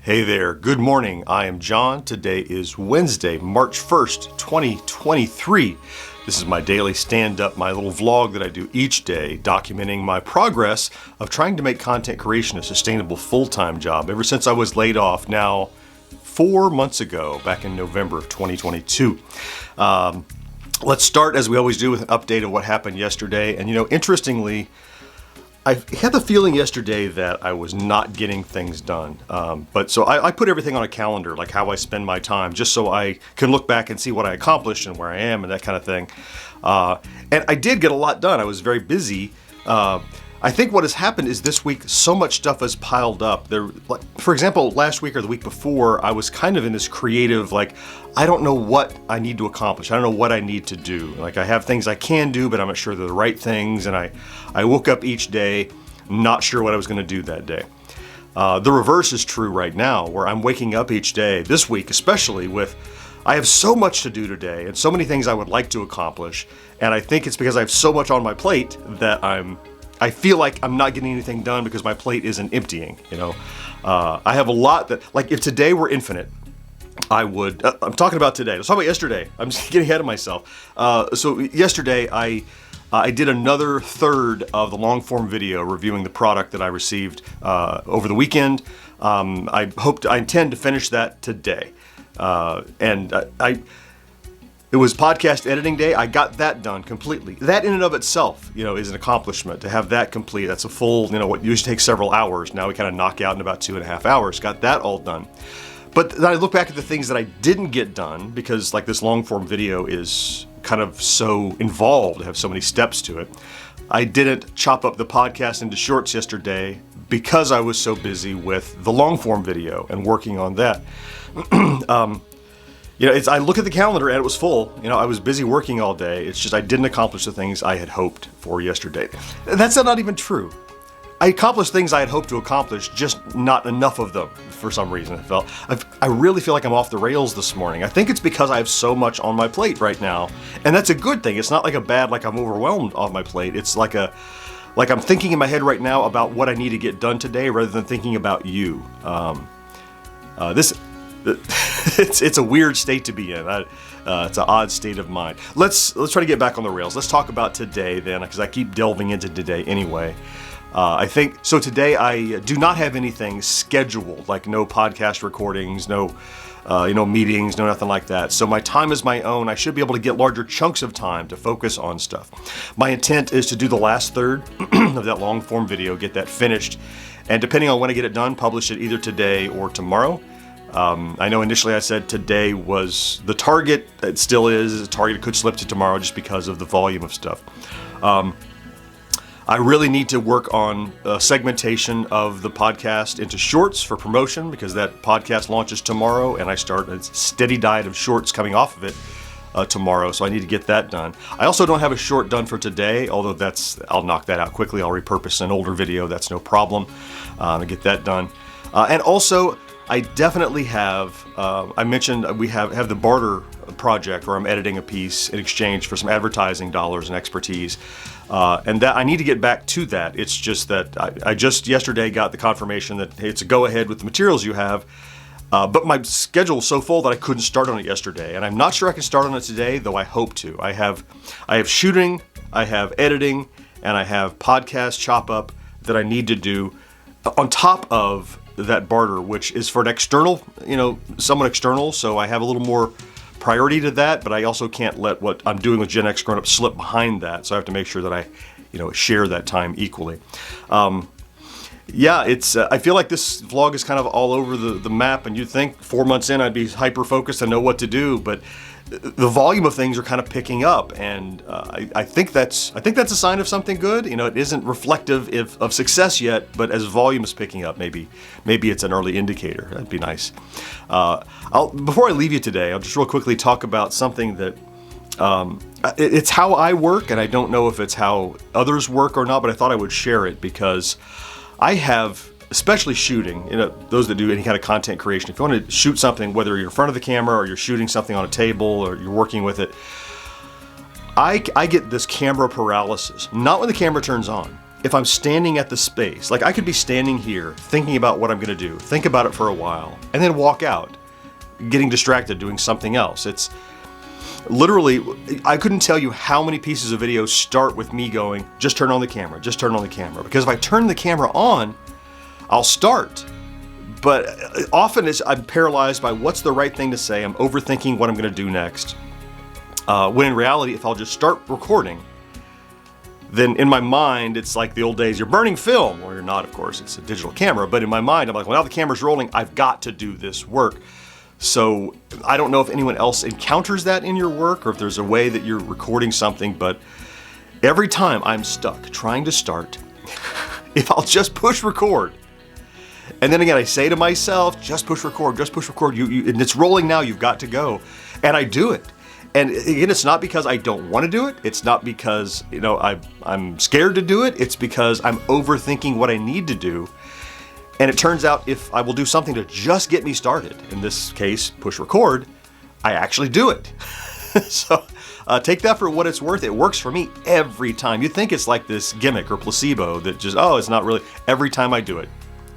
Hey there, good morning. I am John. Today is Wednesday, March 1st, 2023. This is my daily stand-up, my little vlog that I do each day, documenting my progress of trying to make content creation a sustainable full-time job ever since I was laid off now 4 months ago, back in November of 2022. Let's start, as we always do, with an update of what happened yesterday. And interestingly, I had the feeling yesterday that I was not getting things done. So I put everything on a calendar, like how I spend my time, just so I can look back and see what I accomplished and where I am and that kind of thing. And I did get a lot done. I was very busy. I think what has happened is this week, so much stuff has piled up. For example, last week or the week before, I was kind of in this creative, I don't know what I need to accomplish. I don't know what I need to do. I have things I can do, but I'm not sure they're the right things. And I woke up each day not sure what I was going to do that day. The reverse is true right now, where I'm waking up each day, this week especially, with I have so much to do today and so many things I would like to accomplish. And I think it's because I have so much on my plate that I feel like I'm not getting anything done because my plate isn't emptying. I have a lot that, if today were infinite, I would, I'm talking about today. Let's talk about yesterday. I'm just getting ahead of myself. So yesterday I did another third of the long form video reviewing the product that I received over the weekend. I intend to finish that today. It was podcast editing day. I got that done completely. That in and of itself, is an accomplishment. To have that complete, that's a full, what usually takes several hours. Now we kind of knock out in about 2.5 hours. Got that all done. But then I look back at the things that I didn't get done because this long form video is kind of so involved, have so many steps to it. I didn't chop up the podcast into shorts yesterday because I was so busy with the long form video and working on that. I look at the calendar and it was full. I was busy working all day. It's just I didn't accomplish the things I had hoped for yesterday. That's not even true. I accomplished things I had hoped to accomplish, just not enough of them for some reason. I really feel like I'm off the rails this morning. I think it's because I have so much on my plate right now, and that's a good thing. It's not like I'm overwhelmed off my plate. It's like I'm thinking in my head right now about what I need to get done today rather than thinking about you. It's a weird state to be in. It's an odd state of mind. Let's try to get back on the rails. Let's talk about today then, because I keep delving into today anyway. I think so. Today I do not have anything scheduled, like no podcast recordings, no meetings, no nothing like that. So my time is my own. I should be able to get larger chunks of time to focus on stuff. My intent is to do the last third of that long form video, get that finished, and depending on when I get it done, publish it either today or tomorrow. I know initially I said today was the target. It still is. The target could slip to tomorrow just because of the volume of stuff. I really need to work on segmentation of the podcast into shorts for promotion because that podcast launches tomorrow and I start a steady diet of shorts coming off of it tomorrow. So I need to get that done. I also don't have a short done for today, although I'll knock that out quickly. I'll repurpose an older video. That's no problem. I'll get that done. And also, I definitely have, I mentioned we have the barter project where I'm editing a piece in exchange for some advertising dollars and expertise. And that I need to get back to that. It's just that I just yesterday got the confirmation that, hey, it's a go ahead with the materials you have. But my schedule is so full that I couldn't start on it yesterday. And I'm not sure I can start on it today, though I hope to. I have shooting, I have editing, and I have podcast chop up that I need to do on top of that barter, which is for an external, someone external. So I have a little more priority to that, but I also can't let what I'm doing with Gen X Grown Up slip behind that. So I have to make sure that I, share that time equally. I feel like this vlog is kind of all over the map, and you'd think 4 months in I'd be hyper focused and know what to do, but the volume of things are kind of picking up, and I think that's a sign of something good. It isn't reflective of success yet, but as volume is picking up, maybe it's an early indicator. That'd be nice. Before I leave you today, I'll just real quickly talk about something that it's how I work, and I don't know if it's how others work or not, but I thought I would share it because I have, especially shooting, those that do any kind of content creation, if you want to shoot something, whether you're in front of the camera or you're shooting something on a table or you're working with it, I get this camera paralysis. Not when the camera turns on. if I'm standing at the space, like I could be standing here thinking about what I'm going to do, think about it for a while, and then walk out, getting distracted, doing something else. It's literally, I couldn't tell you how many pieces of video start with me going, just turn on the camera, just turn on the camera. Because if I turn the camera on, I'll start. But often I'm paralyzed by what's the right thing to say. I'm overthinking what I'm going to do next. When in reality, if I'll just start recording, then in my mind, it's like the old days, you're burning film. Well, you're not, of course, it's a digital camera. But in my mind, I'm like, well, now the camera's rolling, I've got to do this work. So I don't know if anyone else encounters that in your work or if there's a way that you're recording something, but every time I'm stuck trying to start, if I'll just push record, and then again, I say to myself, just push record, and it's rolling now, you've got to go. And I do it. And again, it's not because I don't want to do it. It's not because, I'm scared to do it. It's because I'm overthinking what I need to do. And it turns out if I will do something to just get me started, in this case, push record, I actually do it. So take that for what it's worth. It works for me every time. You'd think it's like this gimmick or placebo that just, it's not really. Every time I do it.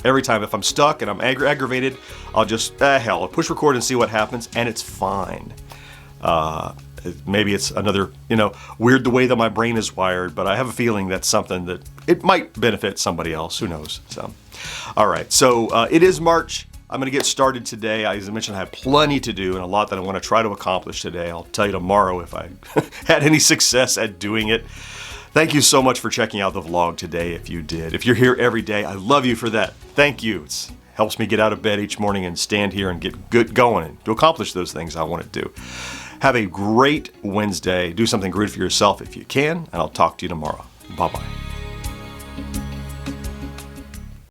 Every time, if I'm stuck and I'm aggravated, I'll just, I'll push record and see what happens, and it's fine. Maybe it's another, weird the way that my brain is wired, but I have a feeling that's something that it might benefit somebody else. Who knows? So, all right. So it is March. I'm going to get started today. As I mentioned, I have plenty to do and a lot that I want to try to accomplish today. I'll tell you tomorrow if I had any success at doing it. Thank you so much for checking out the vlog today if you did. If you're here every day, I love you for that. Thank you. It helps me get out of bed each morning and stand here and get good going and to accomplish those things I want to do. Have a great Wednesday. Do something great for yourself if you can, and I'll talk to you tomorrow. Bye-bye.